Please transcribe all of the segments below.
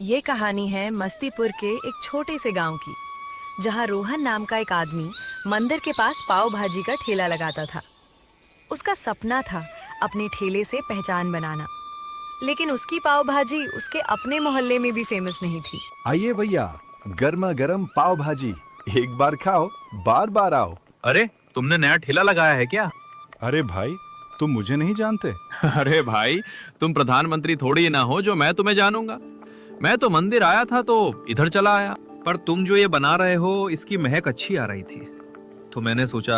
ये कहानी है मस्तीपुर के एक छोटे से गांव की, जहां रोहन नाम का एक आदमी मंदिर के पास पाव भाजी का ठेला लगाता था। उसका सपना था अपने ठेले से पहचान बनाना, लेकिन उसकी पाव भाजी उसके अपने मोहल्ले में भी फेमस नहीं थी। आइए भैया, गर्मा गर्म पाव भाजी, एक बार खाओ बार बार आओ। अरे तुमने नया ठेला लगाया है क्या? अरे भाई, तुम मुझे नहीं जानते? अरे भाई, तुम प्रधानमंत्री थोड़ी ना हो जो मैं तुम्हें जानूंगा। मैं तो मंदिर आया था तो इधर चला आया। पर तुम जो ये बना रहे हो इसकी महक अच्छी आ रही थी, तो मैंने सोचा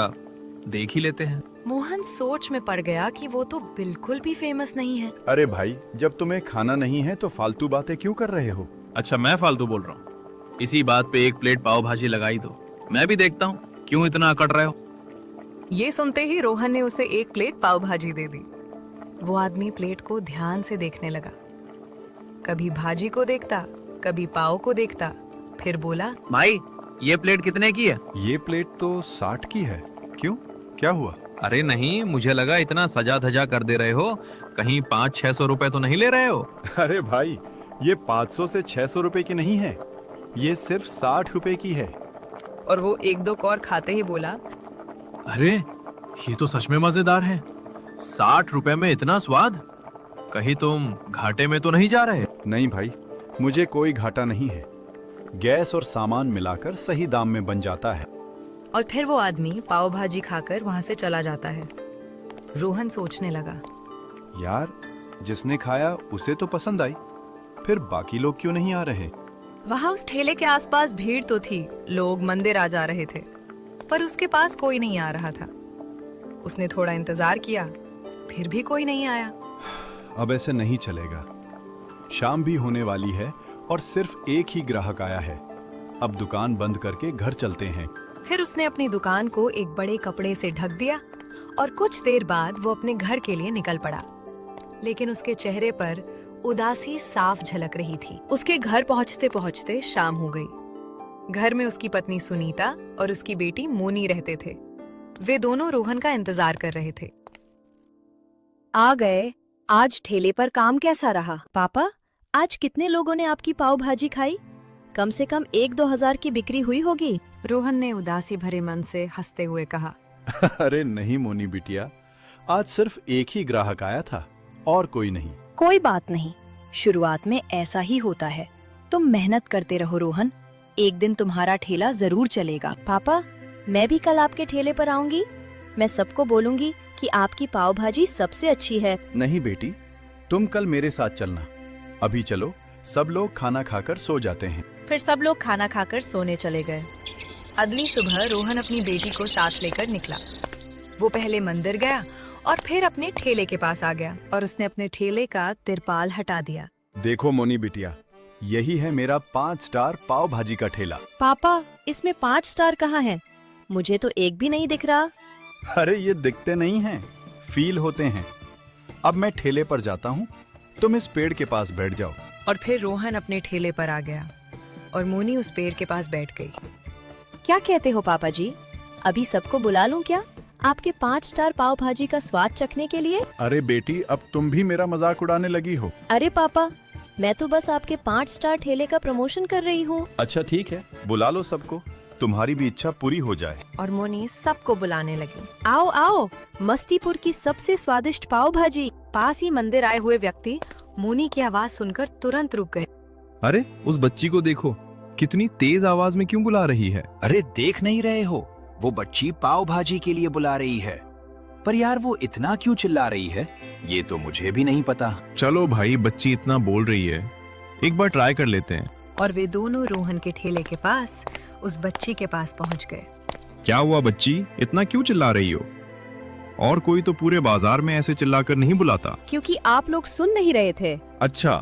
देख ही लेते हैं। मोहन सोच में पड़ गया कि वो तो बिल्कुल भी फेमस नहीं है। अरे भाई, जब तुम्हें खाना नहीं है तो फालतू बातें क्यों कर रहे हो? अच्छा, मैं फालतू बोल रहा हूँ? इसी बात पे एक प्लेट पाव भाजी लगाई दो, मैं भी देखता हूँ क्यों इतना अकड़ रहे हो। ये सुनते ही रोहन ने उसे एक प्लेट पाव भाजी दे दी। वो आदमी प्लेट को ध्यान से देखने लगा, कभी भाजी को देखता, कभी पाव को देखता, फिर बोला, भाई ये प्लेट कितने की है? ये प्लेट तो 60 की है। क्यों, क्या हुआ? अरे नहीं, मुझे लगा इतना सजा धजा कर दे रहे हो, कहीं 500-600 रुपए तो नहीं ले रहे हो? अरे भाई, ये 500 से 600 रुपए की नहीं है, ये सिर्फ 60 रुपए की है। और वो एक दो कौर खाते ही बोला, अरे ये तो सच में मजेदार है। 60 रुपए में इतना स्वाद? कहीं तुम घाटे में तो नहीं जा रहे? नहीं भाई, मुझे कोई घाटा नहीं है। गैस और सामान मिलाकर सही दाम में बन जाता है। और फिर वो आदमी पाव भाजी खाकर वहां से चला जाता है। रोहन सोचने लगा, यार, जिसने खाया उसे तो पसंद आई, फिर बाकी लोग क्यों नहीं आ रहे? वहां उस ठेले के आसपास भीड़ तो थी, लोग मंदिर आ जा रहे थे, पर उसके पास कोई नहीं आ रहा था। उसने थोड़ा इंतजार किया, फिर भी कोई नहीं आया। अब ऐसे नहीं चलेगा। शाम भी होने वाली है और सिर्फ एक ही ग्राहक आया है। अब दुकान बंद करके घर चलते हैं। फिर उसने अपनी दुकान को एक बड़े कपड़े से ढक दिया और कुछ देर बाद वो अपने घर के लिए निकल पड़ा। लेकिन उसके चेहरे पर उदासी साफ झलक रही थी। उसके घर पहुंचते पहुंचते शाम हो गई। घर में उसकी पत्नी सुनीता और उसकी बेटी मोनी रहते थे। वे दोनों रोहन का इंतजार कर रहे थे। आ गए। आज ठेले पर काम कैसा रहा? पापा, आज कितने लोगों ने आपकी पाव भाजी खाई? कम से कम 1-2 हजार की बिक्री हुई होगी। रोहन ने उदासी भरे मन से हंसते हुए कहा, अरे नहीं मोनी बिटिया, आज सिर्फ एक ही ग्राहक आया था और कोई नहीं। कोई बात नहीं, शुरुआत में ऐसा ही होता है। तुम मेहनत करते रहो रोहन, एक दिन तुम्हारा ठेला जरूर चलेगा। पापा, मैं भी कल आपके ठेले पर आऊंगी। मैं सबको बोलूंगी कि आपकी पाव भाजी सबसे अच्छी है। नहीं बेटी, तुम कल मेरे साथ चलना। अभी चलो, सब लोग खाना खाकर सो जाते हैं। फिर सब लोग खाना खाकर सोने चले गए। अगली सुबह रोहन अपनी बेटी को साथ लेकर निकला। वो पहले मंदिर गया और फिर अपने ठेले के पास आ गया और उसने अपने ठेले का तिरपाल हटा दिया। देखो मोनी बिटिया, यही है मेरा 5 स्टार पाव भाजी का ठेला। पापा, इसमें 5 स्टार कहाँ है? मुझे तो एक भी नहीं दिख रहा। अरे ये दिखते नहीं हैं, फील होते हैं। अब मैं ठेले पर जाता हूँ, तुम इस पेड़ के पास बैठ जाओ। और फिर रोहन अपने ठेले पर आ गया और मोनी उस पेड़ के पास बैठ गई। क्या कहते हो पापा जी, अभी सबको बुला लूं क्या आपके 5 स्टार पाव भाजी का स्वाद चखने के लिए? अरे बेटी, अब तुम भी मेरा मजाक उड़ाने लगी हो। अरे पापा, मैं तो बस आपके 5 स्टार ठेले का प्रमोशन कर रही हूँ। अच्छा ठीक है, बुला लो सबको, तुम्हारी भी इच्छा पूरी हो जाए। और मोनी सबको बुलाने लगी। आओ आओ, मस्तीपुर की सबसे स्वादिष्ट पाव भाजी। पास ही मंदिर आए हुए व्यक्ति मोनी की आवाज सुनकर तुरंत रुक गए। अरे उस बच्ची को देखो, कितनी तेज आवाज में क्यों बुला रही है? अरे देख नहीं रहे हो, वो बच्ची पाव भाजी के लिए बुला रही है। पर यार वो इतना क्यों चिल्ला रही है, ये तो मुझे भी नहीं पता। चलो भाई, बच्ची इतना बोल रही है, एक बार ट्राई कर लेते हैं। और वे दोनों रोहन के ठेले के पास उस बच्ची के पास पहुंच गए। क्या हुआ बच्ची, इतना क्यों चिल्ला रही हो? और कोई तो पूरे बाजार में ऐसे चिल्लाकर नहीं बुलाता। क्योंकि आप लोग सुन नहीं रहे थे। अच्छा,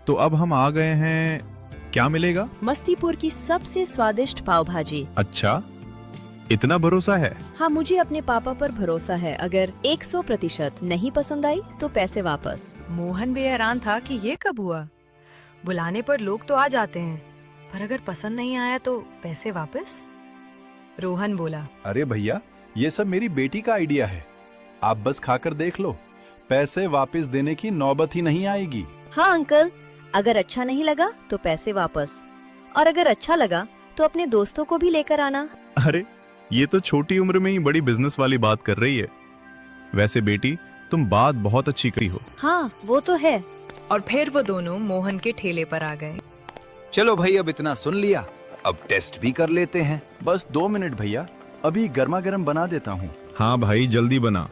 तो अब हम आ गए हैं, क्या मिलेगा? मस्तीपुर की सबसे स्वादिष्ट पाव भाजी। अच्छा, इतना भरोसा है? हाँ, मुझे अपने पापा पर भरोसा है। अगर 100% नहीं पसंद आई तो पैसे वापस। मोहन भी हैरान था कि ये कब हुआ। बुलाने पर लोग तो आ जाते हैं, पर अगर पसंद नहीं आया तो पैसे वापस। रोहन बोला, अरे भैया, ये सब मेरी बेटी का आइडिया है, आप बस खाकर देख लो, पैसे वापस देने की नौबत ही नहीं आएगी। हाँ अंकल, अगर अच्छा नहीं लगा तो पैसे वापस, और अगर अच्छा लगा तो अपने दोस्तों को भी लेकर आना। अरे ये तो छोटी उम्र में ही बड़ी बिजनेस वाली बात कर रही है। वैसे बेटी, तुम बात बहुत अच्छी करी हो। हाँ वो तो है। और फिर वो दोनों मोहन के ठेले पर आ गए। चलो भाई, अब इतना सुन लिया, अब टेस्ट भी कर लेते हैं। बस 2 मिनट भैया, अभी गर्मा गर्म बना देता हूँ। हाँ भाई, जल्दी बना।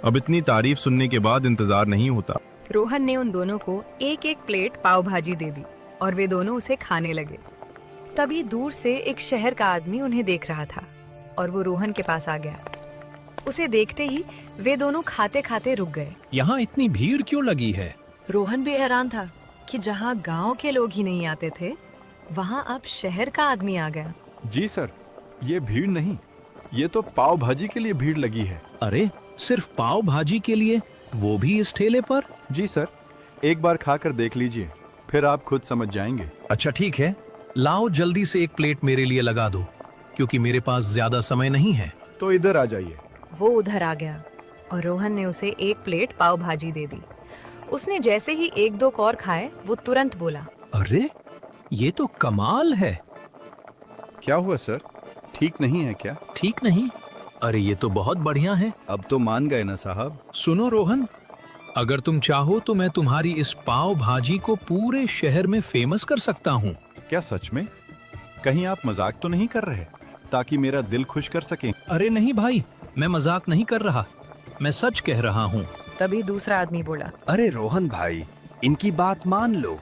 अब इतनी तारीफ सुनने के बाद इंतजार नहीं होता। रोहन ने उन दोनों को एक एक प्लेट पाव भाजी दे दी और वे दोनों उसे खाने लगे। तभी दूर से एक शहर का आदमी उन्हें देख रहा था और वो रोहन के पास आ गया। उसे देखते ही वे दोनों खाते खाते रुक गए। यहाँ इतनी भीड़ क्यों लगी है? रोहन भी हैरान था कि जहाँ गांव के लोग ही नहीं आते थे, वहाँ अब शहर का आदमी आ गया। जी सर, ये भीड़ नहीं, ये तो पाव भाजी के लिए भीड़ लगी है। अरे सिर्फ पाव भाजी के लिए, वो भी इस ठेले पर? जी सर, एक बार खाकर देख लीजिए, फिर आप खुद समझ जाएंगे। अच्छा ठीक है, लाओ जल्दी से एक प्लेट मेरे लिए लगा दो, क्योंकि मेरे पास ज्यादा समय नहीं है। तो इधर आ जाइए। वो उधर आ गया और रोहन ने उसे एक प्लेट पाव भाजी दे दी। उसने जैसे ही 1-2 और खाए, वो तुरंत बोला, अरे ये तो कमाल है। क्या हुआ सर, ठीक नहीं है क्या? ठीक नहीं? अरे ये तो बहुत बढ़िया है। अब तो मान गए ना साहब। सुनो रोहन, अगर तुम चाहो तो मैं तुम्हारी इस पाव भाजी को पूरे शहर में फेमस कर सकता हूँ। क्या सच में? कहीं आप मजाक तो नहीं कर रहे, ताकि मेरा दिल खुश कर सकें? अरे नहीं भाई, मैं मजाक नहीं कर रहा, मैं सच कह रहा हूँ। तभी दूसरा आदमी बोला, अरे रोहन भाई, इनकी बात मान लो,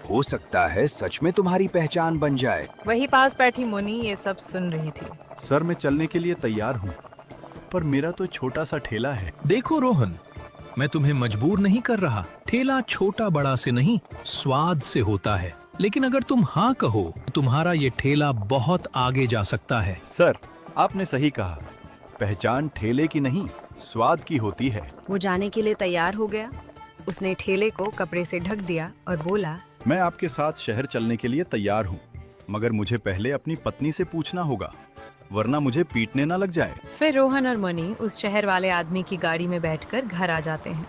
हो सकता है सच में तुम्हारी पहचान बन जाए। वही पास बैठी मुनी ये सब सुन रही थी। सर, मैं चलने के लिए तैयार हूँ, पर मेरा तो छोटा सा ठेला है। देखो रोहन, मैं तुम्हें मजबूर नहीं कर रहा। ठेला छोटा बड़ा से नहीं, स्वाद से होता है। लेकिन अगर तुम हाँ कहो, तो तुम्हारा ये ठेला बहुत आगे जा सकता है। सर, आपने सही कहा, पहचान ठेले की नहीं, स्वाद की होती है। वो जाने के लिए तैयार हो गया। उसने ठेले को कपड़े से ढक दिया और बोला, मैं आपके साथ शहर चलने के लिए तैयार हूँ, मगर मुझे पहले अपनी पत्नी से पूछना होगा, वरना मुझे पीटने ना लग जाए। फिर रोहन और मनी उस शहर वाले आदमी की गाड़ी में बैठकर घर आ जाते हैं।